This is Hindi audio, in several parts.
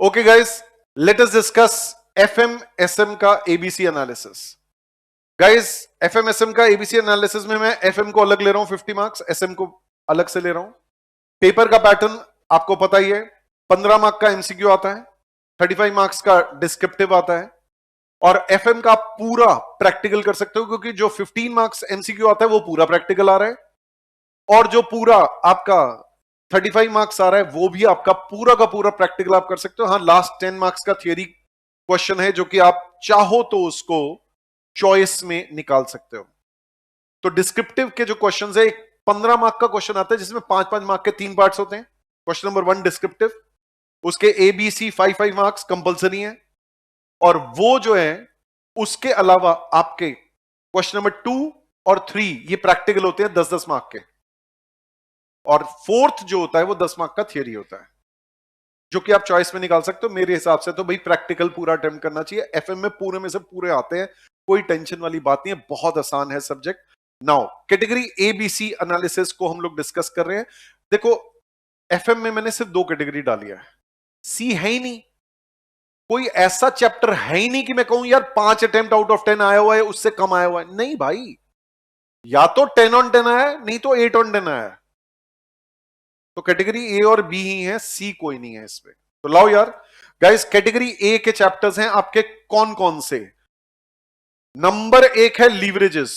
Okay guys, let us discuss FMSM का ABC एनालिसिस. Guys, FMSM का ABC एनालिसिस में मैं FM को अलग ले रहा हूं 50 मार्क्स, SM को अलग से ले रहा हूं. पेपर का पैटर्न आपको पता ही है. 15 मार्क का MCQ आता है, 35 मार्क्स का डिस्क्रिप्टिव आता है और FM का पूरा प्रैक्टिकल कर सकते हो क्योंकि जो 15 मार्क्स MCQ आता है वो पूरा प्रैक्टिकल आ रहा है और जो पूरा आपका 35 मार्क्स आ रहा है वो भी आपका पूरा का पूरा प्रैक्टिकल आप कर सकते हो. हाँ, लास्ट 10 मार्क्स का थियरी क्वेश्चन है जो कि आप चाहो तो उसको चॉइस में निकाल सकते हो. तो डिस्क्रिप्टिव के जो क्वेश्चन है, 15 मार्क का क्वेश्चन आता है जिसमें 5-5 मार्क के 3 पार्ट्स होते हैं. क्वेश्चन नंबर 1 डिस्क्रिप्टिव, उसके ABC 5-5 मार्क्स कंपल्सरी है और वो जो है उसके अलावा आपके क्वेश्चन नंबर 2 और 3 ये प्रैक्टिकल होते हैं 10-10 मार्क के और फोर्थ जो होता है वो 10 मार्क का थियरी होता है जो कि आप चॉइस में निकाल सकते हो. मेरे हिसाब से तो भाई प्रैक्टिकल पूरा अटेम्प्ट करना चाहिए. एफएम में पूरे में से पूरे आते हैं, कोई टेंशन वाली बात नहीं है, बहुत आसान है subject. Now category ABC analysis को हम लोग डिस्कस कर रहे हैं. देखो, एफएम में मैंने सिर्फ 2 कैटेगरी डाली है, सी है ही नहीं. कोई ऐसा चैप्टर है ही नहीं कि मैं कहूं यार 5 अटेम्प्ट आउट ऑफ 10 आया हुआ है, उससे कम आया हुआ है. नहीं भाई, या तो 10 on 10 आया है, नहीं तो 8 on 10 आया है. तो कैटेगरी ए और बी ही है, सी कोई नहीं है इसमें. तो लाओ यार गाइस, कैटेगरी ए के चैप्टर्स हैं आपके कौन कौन से. नंबर 1 है लीवरेजेस.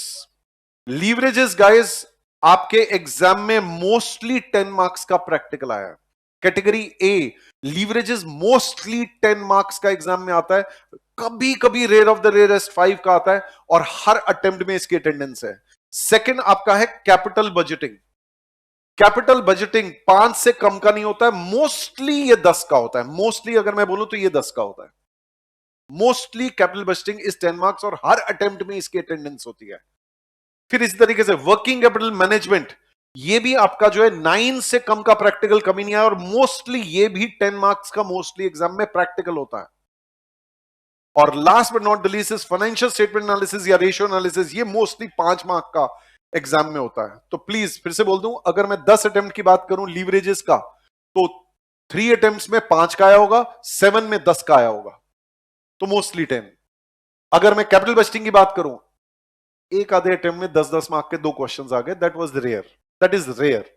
लीवरेजेस गाइस आपके एग्जाम में मोस्टली 10 मार्क्स का प्रैक्टिकल आया है. Category A leverages mostly 10 marks का एग्जाम में आता है. कभी कभी रेयर ऑफ द रेयरेस्ट 5 का आता है और हर अटेम्प्ट में इसकी अटेंडेंस है. सेकंड आपका है कैपिटल बजटिंग. कैपिटल बजटिंग 5 से कम का नहीं होता है, मोस्टली ये 10 का होता है. मोस्टली अगर मैं बोलूं तो ये 10 का होता है. Mostly capital budgeting is 10 marks और हर अटेम्प्ट में इसकी अटेंडेंस होती है. फिर इसी तरीके से वर्किंग कैपिटल मैनेजमेंट, ये भी आपका जो है 9 से कम का प्रैक्टिकल कमी नहीं आया और मोस्टली ये भी 10 मार्क्स का मोस्टली एग्जाम में प्रैक्टिकल होता है. और last but not the least is financial statement analysis या रेशियो एनालिसिस. ये मोस्टली 5 मार्क का एग्जाम में होता है. तो प्लीज फिर से बोल दूं, अगर मैं 10 अटेम्प्ट की बात करूं लीवरेजेस का, तो 3 अटेम्प्ट्स में 5 का आया होगा, 7 में 10 का आया होगा, तो मोस्टली 10. अगर मैं कैपिटल बजटिंग की बात करूं, एक आधे अटेम्प्ट में 10-10 मार्क के 2 क्वेश्चंस आ गए. That was rare, that is rare.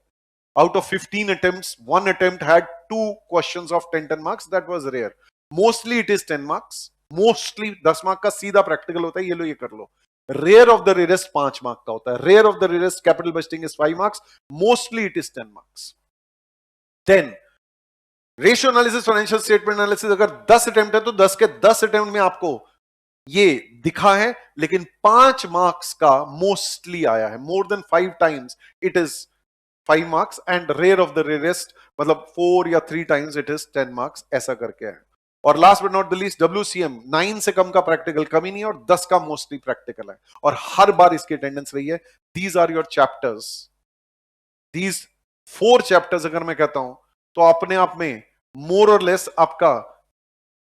Out of 15 attempts 1 attempt had 2 questions of 10 marks. That was rare. Mostly it is 10 marks. Mostly 10 mark का सीधा प्रैक्टिकल होता है. ये लो, ये कर लो. Rare of the rarest 5 mark का होता है. Rare of the rarest capital budgeting is 5 marks. Mostly it is 10 marks. 10 ratio analysis, financial statement analysis, अगर 10 अटेम्प्ट है तो 10 के 10 अटेम्प्ट में आपको ये दिखा है, लेकिन 5 मार्क्स का मोस्टली आया है. More than 5 times it is 5 marks and rare of the rarest मतलब 4 या 3 टाइम्स इट इज 10 मार्क्स. ऐसा करके है. और last but not the least WCM, 9 से कम का प्रैक्टिकल कमी नहीं है और 10 का मोस्टली प्रैक्टिकल है और हर बार इसकी अटेंडेंस रही है. These are your chapters. दीज 4 चैप्टर्स अगर मैं कहता हूं तो अपने आप में मोर और लेस आपका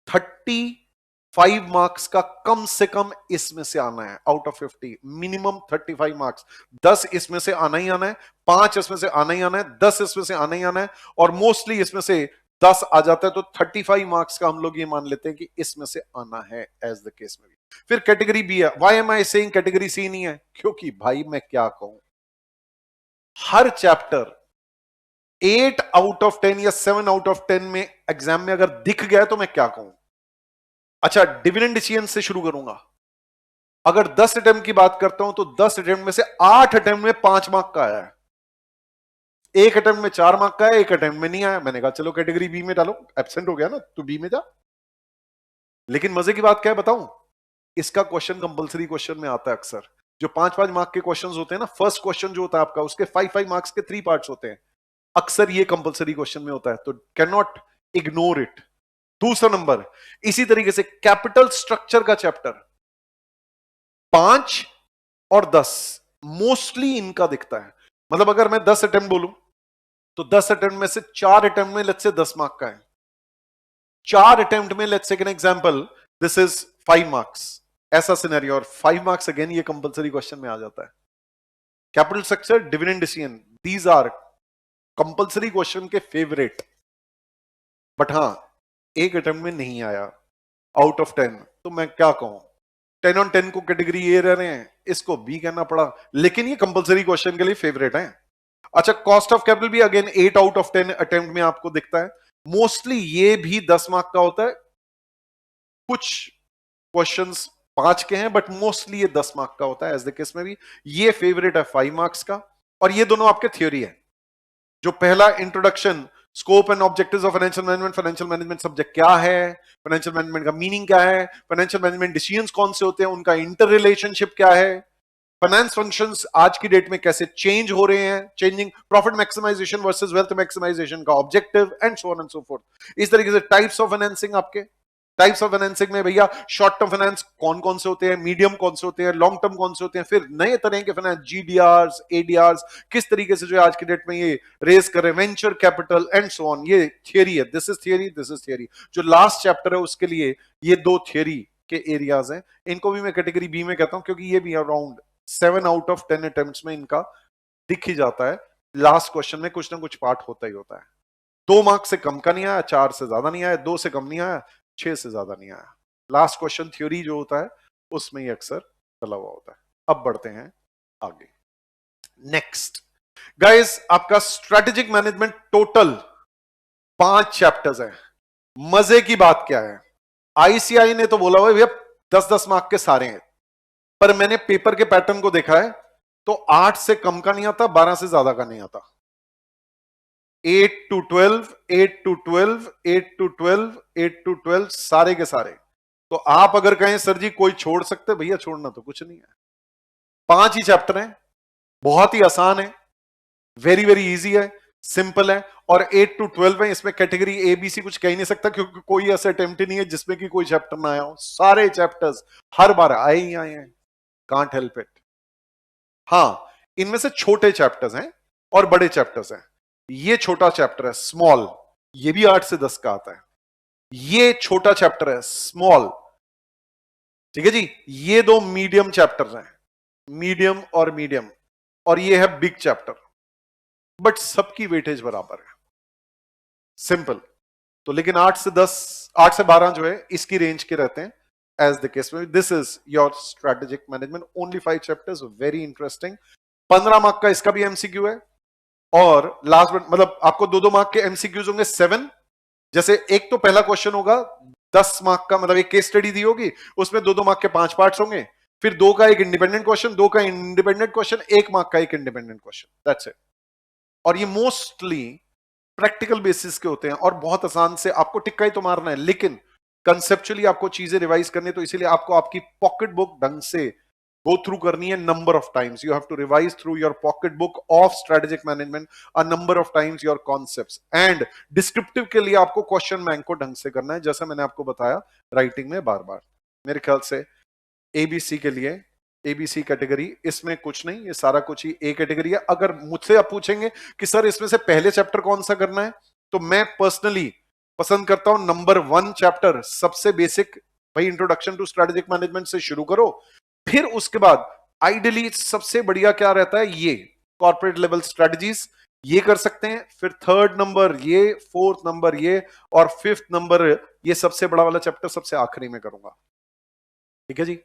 35 मार्क्स का कम से कम इसमें से आना है. Out of 50 minimum 35 marks. 10 इसमें से आना ही आना है, 5 इसमें से आना ही आना है, 10 इसमें से आना ही आना है और मोस्टली इसमें से 10 आ जाता है तो 35 मार्क्स का हम लोग ये मान लेते हैं कि इसमें से आना है एज द केस में भी. फिर कैटेगरी बी है. Why am I saying category C नहीं है? क्योंकि भाई मैं क्या कहूं, हर चैप्टर 8 आउट ऑफ 10 या 7 आउट ऑफ 10 में एग्जाम में अगर दिख गया तो मैं क्या कहूं. अच्छा, डिविडेंड डिसीजन से शुरू करूंगा. अगर 10 अटेम्प्ट की बात करता हूं तो 10 अटेम्प्ट में से 8 अटेम्प्ट में 5 मार्क का आया है, एक अटेम्प्ट में 4 मार्क का है, एक अटेम्प्ट में नहीं आया. मैंने कहा चलो कैटेगरी बी में डालो, एब्सेंट हो गया ना तो बी में जा. लेकिन मजे की बात क्या है बताऊं, इसका क्वेश्चन कंपलसरी क्वेश्चन में आता है अक्सर. जो 5-5 मार्क के क्वेश्चंस होते हैं ना, फर्स्ट क्वेश्चन जो होता है आपका उसके 5-5 मार्क्स के 3 पार्ट्स होते हैं. अक्सर ये कंपलसरी क्वेश्चन में होता है, तो कैन नॉट इग्नोर इट. दूसरा नंबर, इसी तरीके से कैपिटल स्ट्रक्चर का चैप्टर 5 और 10 मोस्टली इनका दिखता है. मतलब अगर मैं 10 अटेम्प्ट बोलूं तो 10 अटेम्प्ट में से 4 अटेम्प्ट में लेट्स से 10 मार्क का है. 4 अटेम्प्ट में let's take an example, this is 5 marks. ऐसा सिनेरियो और 5 मार्क्स अगेन ये कंपलसरी क्वेश्चन में आ जाता है. Capital structure, dividend decision, these are compulsory question के फेवरेट. बट हां, एक अटेम्प्ट में नहीं आया आउट ऑफ 10, तो मैं क्या कहूं? 10 on 10 को कैटेगरी ए रह रहे हैं, इसको बी कहना पड़ा, लेकिन ये कंपलसरी क्वेश्चन के लिए फेवरेट है। अच्छा, कॉस्ट ऑफ कैपिटल भी अगेन 8 आउट ऑफ 10 अटेम्प्ट में आपको दिखता है। मोस्टली ये भी 10 मार्क का होता है, कुछ क्वेश्चंस 5 के हैं, बट मोस्टली ये 10 मार्क का होता है। एज द केस में भी ये फेवरेट है 5 मार्क्स का। और ये दोनों आपके थ्योरी है। जो पहला introduction, scope and objectives of financial management subject क्या है, फाइनेंशियल मैनेजमेंट का मीनिंग क्या है, फाइनेंशियल मैनेजमेंट डिसीजंस कौन से होते हैं, उनका इंटर रिलेशनशिप क्या है, फाइनेंस फंक्शंस आज की डेट में कैसे चेंज हो रहे हैं, changing profit maximisation versus wealth maximisation का objective, and so on and so forth. इस तरीके से टाइप्स ऑफ फाइनेंसिंग, आपके टाइप्स ऑफ फाइनेंसिंग में भैया शॉर्ट टर्म फाइनेंस कौन कौन से होते हैं, मीडियम कौन से होते हैं, लॉन्ग टर्म कौन से होते हैं, फिर नए तरह के फाइनेंस, जीडीआर्स, एडीआर्स, किस तरीके से जो आज की डेट में ये रेस कर रहे हैं, venture capital and so on. ये थियरी है, this is theory, this is theory. जो लास्ट चैप्टर है उसके लिए ये दो थियरी के एरियाज हैं। इनको भी मैं कैटेगरी बी में कहता हूं, क्योंकि ये भी अराउंड 7 आउट ऑफ 10 अटेम्प्ट्स में इनका दिख ही जाता है। लास्ट क्वेश्चन में कुछ ना कुछ पार्ट होता ही होता है। 2 मार्क से कम का नहीं आया, 4 से ज्यादा नहीं आया, 2 से कम नहीं आया, 6 से ज्यादा नहीं आया। लास्ट क्वेश्चन थ्योरी जो होता है उसमें ही अक्सर चला हुआ होता है। अब बढ़ते हैं आगे। नेक्स्ट गाइस, आपका स्ट्रेटेजिक मैनेजमेंट टोटल 5 चैप्टर्स है। मजे की बात क्या है, आईसीआई ने तो बोला हुआ भैया 10-10 मार्क के सारे हैं, पर मैंने पेपर के पैटर्न को देखा है तो 8 से कम का नहीं आता, 12 से ज्यादा का नहीं आता। 8 to 12, 8 to 12, 8 to 12, 8 to 12 सारे के सारे। तो आप अगर कहें सर जी कोई छोड़ सकते, भैया छोड़ना तो कुछ नहीं है। 5 ही चैप्टर हैं, बहुत ही आसान है, वेरी वेरी इजी है, सिंपल है। और 8 to 12 है, इसमें कैटेगरी ए बी सी कुछ कह ही नहीं सकता, क्योंकि कोई ऐसा अटेम्प्ट ही नहीं है जिसमें कि कोई चैप्टर ना आया हो। सारे चैप्टर्स हर बार आए ही आए हैं, कांट हेल्प इट। हाँ, इनमें से छोटे चैप्टर्स हैं और बड़े चैप्टर्स हैं। ये छोटा चैप्टर है स्मॉल, ये भी 8 से 10 का आता है। ये छोटा चैप्टर है स्मॉल, ठीक है जी। ये दो मीडियम चैप्टर्स हैं, मीडियम और मीडियम, और ये है बिग चैप्टर, बट सबकी वेटेज बराबर है, सिंपल। तो लेकिन 8 से 10, 8 से 12 जो है इसकी रेंज के रहते हैं एज द केस में। This is your strategic management, only 5 chapters, very interesting. 15 mark का इसका भी एमसीक्यू है। और लास्ट मतलब आपको 2-2 मार्क के एमसीक्यूज होंगे 7। जैसे एक तो पहला क्वेश्चन होगा 10 मार्क का, मतलब एक केस स्टडी दी होगी, उसमें 2-2 मार्क के 5 पार्ट्स होंगे। फिर 2 का एक इंडिपेंडेंट क्वेश्चन, 2 का इंडिपेंडेंट क्वेश्चन, 1 मार्क का एक इंडिपेंडेंट क्वेश्चन, दैट्स इट। और ये मोस्टली प्रैक्टिकल बेसिस के होते हैं और बहुत आसान से आपको टिक्का ही तो मारना है, लेकिन कंसेप्चुअली आपको चीजें रिवाइज करनी है, तो इसीलिए आपको आपकी पॉकेट बुक ढंग से गो थ्रू करनी है। Number of times you have to revise through your pocket book of strategic management a number of times your concepts. And descriptive के लिए आपको क्वेश्चन बैंक को ढंग से करना है, जैसा मैंने आपको बताया राइटिंग में बार बार। मेरे ख्याल से एबीसी के लिए, एबीसी कैटेगरी, इसमें कुछ नहीं, ये सारा कुछ ही ए कैटेगरी है। अगर मुझसे आप पूछेंगे कि सर इसमें से पहले चैप्टर कौन सा करना है, तो मैं पर्सनली पसंद करता हूं नंबर 1 चैप्टर, सबसे बेसिक, भाई इंट्रोडक्शन टू स्ट्रेटेजिक मैनेजमेंट से शुरू करो। फिर उसके बाद आइडियली सबसे बढ़िया क्या रहता है, ये कॉर्पोरेट लेवल स्ट्रेटजीज, ये कर सकते हैं। फिर 3rd नंबर ये, 4th नंबर ये, और 5th नंबर ये सबसे बड़ा वाला चैप्टर सबसे आखिरी में करूंगा, ठीक है जी।